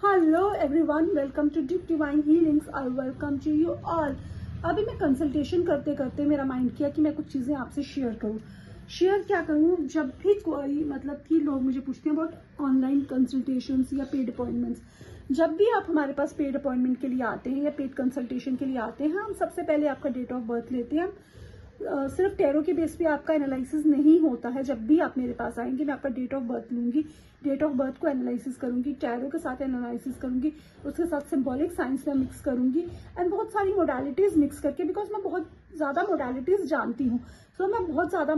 Hello everyone, welcome to deep divine healings. I welcome to you all. अभी मैं consultation करते करते मेरा माइंड किया कि मैं कुछ चीज़ें आपसे शेयर करूं। शेयर क्या करूं? जब भी कोई कि लोग मुझे पूछते हैं अबाउट ऑनलाइन कंसल्टेशंस या पेड अपॉइंटमेंट्स। जब भी आप हमारे पास पेड अपॉइंटमेंट के लिए आते हैं या पेड कंसल्टेशन के लिए आते हैं, हम सबसे पहले आपका डेट ऑफ बर्थ लेते हैं। सिर्फ टैरो के बेस पे आपका एनालिसिस नहीं होता है। जब भी आप मेरे पास आएंगे, मैं आपका डेट ऑफ बर्थ लूंगी, डेट ऑफ बर्थ को एनालिसिस करूंगी, टैरो के साथ एनालिसिस करूंगी, उसके साथ सिंबॉलिक साइंस में मिक्स करूंगी एंड बहुत सारी मोडालिटीज मिक्स करके, बिकॉज मैं बहुत ज़्यादा मोडालिटीज जानती हूँ। सो मैं बहुत सारी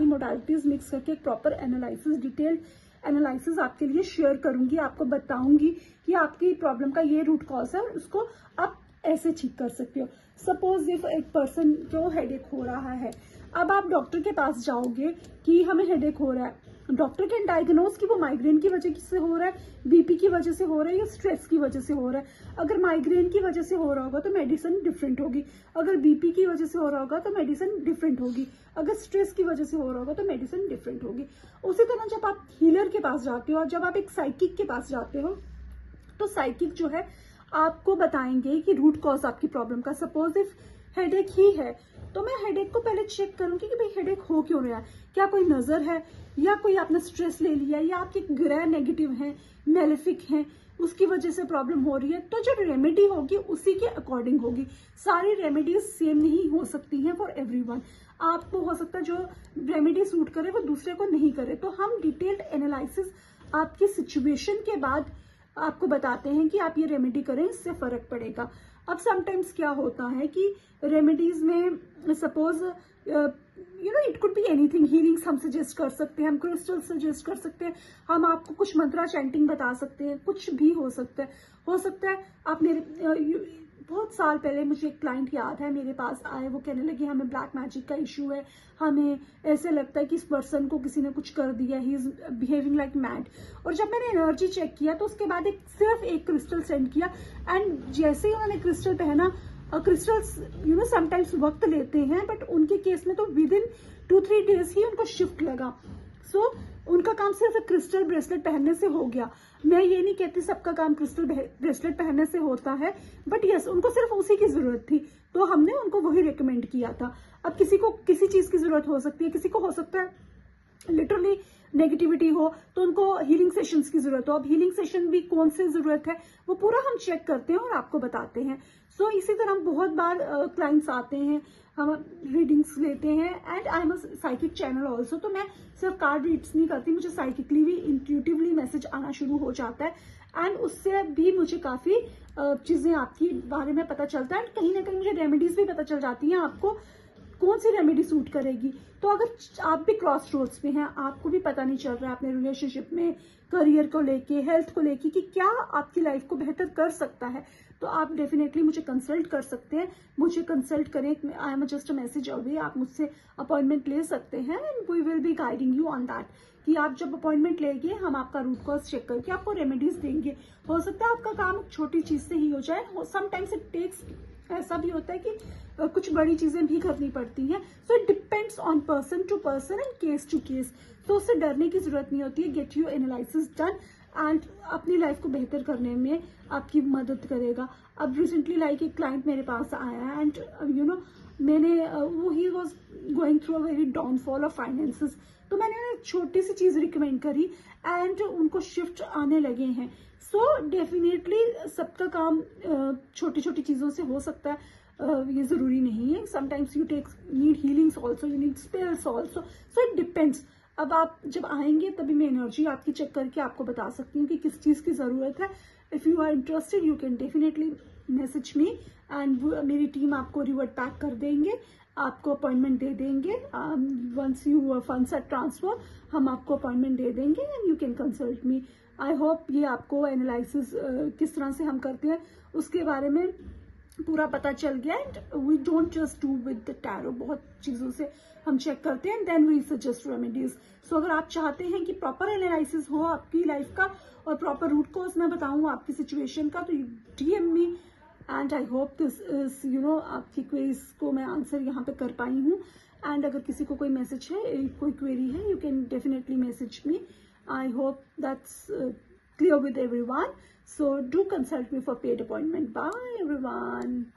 मोडालिटीज मिक्स करके एक प्रॉपर एनालिसिस, डिटेल्ड एनालिसिस आपके लिए शेयर करूंगी। आपको बताऊंगी कि आपकी प्रॉब्लम का ये रूट कॉज है और उसको आप ऐसे ठीक कर सकते हो। सपोज इफ एक पर्सन को हेडेक हो रहा है, अब आप डॉक्टर के पास जाओगे कि हमें हेडेक हो रहा है, डॉक्टर कैन डायग्नोज कि वो माइग्रेन की वजह से हो रहा है, बीपी की वजह से हो रहा है या स्ट्रेस की वजह से हो रहा है। अगर माइग्रेन की वजह से हो रहा होगा तो मेडिसिन डिफरेंट होगी, अगर बीपी की वजह से हो रहा होगा तो मेडिसिन डिफरेंट होगी, अगर स्ट्रेस की वजह से हो रहा होगा तो मेडिसिन डिफरेंट होगी। उसी तरह जब आप हीलर के पास जाते हो और जब आप एक साइकिक के पास जाते हो, तो साइकिक जो है आपको बताएंगे कि रूट कॉज आपकी प्रॉब्लम का। सपोज इफ हेडेक ही है तो मैं हेडेक को पहले चेक करूंगी कि भाई हेडेक हो क्यों रहा है, क्या कोई नजर है या कोई आपने स्ट्रेस ले लिया या आपके ग्रह नेगेटिव हैं, मेलेफिक हैं, उसकी वजह से प्रॉब्लम हो रही है। तो जो रेमेडी होगी उसी के अकॉर्डिंग होगी। सारी रेमेडीज सेम नहीं हो सकती हैं फॉर एवरीवन। आपको हो सकता है जो रेमेडी सूट करे वो दूसरे को नहीं करे। तो हम डिटेल्ड एनालिसिस आपकी सिचुएशन के बाद आपको बताते हैं कि आप ये रेमेडी करें, इससे फर्क पड़ेगा। अब समटाइम्स क्या होता है कि रेमेडीज में suppose it could be anything. Healings हम सजेस्ट कर सकते हैं, हम क्रिस्टल सजेस्ट कर सकते हैं, हम आपको कुछ मंत्रा चैंटिंग बता सकते हैं, कुछ भी हो सकता है। आप मेरे बहुत साल पहले मुझे एक क्लाइंट याद है, मेरे पास आए, वो कहने लगे हमें ब्लैक मैजिक का इशू है, हमें ऐसे लगता है कि इस पर्सन को किसी ने कुछ कर दिया, he is behaving like mad. और जब मैंने एनर्जी चेक किया तो उसके बाद सिर्फ एक क्रिस्टल सेंड किया एंड जैसे ही उन्होंने क्रिस्टल पहना, क्रिस्टल्स समटाइम्स वक्त लेते हैं, बट उनके केस में तो विद इन 2-3 डेज ही उनको शिफ्ट लगा। सो उनका काम सिर्फ एक क्रिस्टल ब्रेसलेट पहनने से हो गया। मैं ये नहीं कहती सबका काम क्रिस्टल ब्रेसलेट पहनने से होता है, बट यस, उनको सिर्फ उसी की जरूरत थी तो हमने उनको वही रिकमेंड किया था। अब किसी को किसी चीज की जरूरत हो सकती है, किसी को हो सकता है लिटरली नेगेटिविटी हो तो उनको हीलिंग सेशंस की जरूरत हो। अब हीलिंग सेशन भी कौन सी जरूरत है वो पूरा हम चेक करते हैं और आपको बताते हैं। सो इसी तरह बहुत बार क्लाइंट्स आते हैं, हम रीडिंग्स लेते हैं and I am a psychic channel also. तो मैं सिर्फ कार्ड रीड्स नहीं करती, मुझे साइकिकली भी इंट्यूटिवली मैसेज आना शुरू हो जाता है एंड उससे भी मुझे काफी चीजें आपके बारे में पता चलता है। कहीं ना कहीं मुझे रेमेडीज भी पता चल जाती हैं आपको कौन सी रेमेडी सूट करेगी। तो अगर आप भी क्रॉस रोड्स पे हैं, आपको भी पता नहीं चल रहा है अपने रिलेशनशिप में, करियर को लेके, हेल्थ को लेके कि क्या आपकी लाइफ को बेहतर कर सकता है, तो आप डेफिनेटली मुझे कंसल्ट कर सकते हैं। मुझे कंसल्ट करें, I am just a message away. आप मुझसे अपॉइंटमेंट ले सकते हैं and we will be guiding you on that कि आप जब अपॉइंटमेंट लेंगे हम आपका रूट कॉज चेक करके आपको रेमेडीज देंगे। हो सकता है आपका काम छोटी चीज से ही हो जाए, समटाइम्स इट टेक्स, ऐसा भी होता है कि कुछ बड़ी चीजें भी करनी पड़ती हैं। So it depends on person to person and case to case. तो उससे डरने की जरूरत नहीं होती है। Get you analysis done and अपनी लाइफ को बेहतर करने में आपकी मदद करेगा। अब रिसेंटली लाइक एक क्लाइंट मेरे पास आया है एंड मैंने वो he was going through a very downfall of finances. तो मैंने एक छोटी सी चीज रिकमेंड करी एंड उनको शिफ्ट आने लगे हैं। सो डेफिनेटली सबका काम छोटी छोटी चीजों से हो सकता है, ये जरूरी नहीं है। Sometimes you need healings also, you need spells also. So it depends. अब आप जब आएंगे तभी मैं एनर्जी आपकी चेक करके आपको बता सकती हूँ कि किस चीज की जरूरत है। If you are interested you can definitely message me and मेरी टीम आपको रिवर्ट बैक कर देंगे, आपको अपॉइंटमेंट दे देंगे। Once you funds are transfer हम आपको अपॉइंटमेंट दे देंगे and you can consult me. I hope ये आपको एनालिसिस किस तरह से हम करते हैं उसके बारे में पूरा पता चल गया। And we don't just do with the tarot, बहुत चीजों से हम चेक करते हैं and then we suggest remedies. So अगर आप चाहते हैं कि प्रॉपर एनालिसिस हो आपकी लाइफ का और प्रॉपर रूट कॉज मैं बताऊं आपकी सिचुएशन का, तो DM me and I hope this is आपकी क्वेरीज को मैं आंसर यहाँ पे कर पाई हूँ। एंड अगर किसी को कोई मैसेज है, कोई क्वेरी है, you can definitely message me. I hope that's clear with everyone. So do consult me for paid appointment. Bye everyone.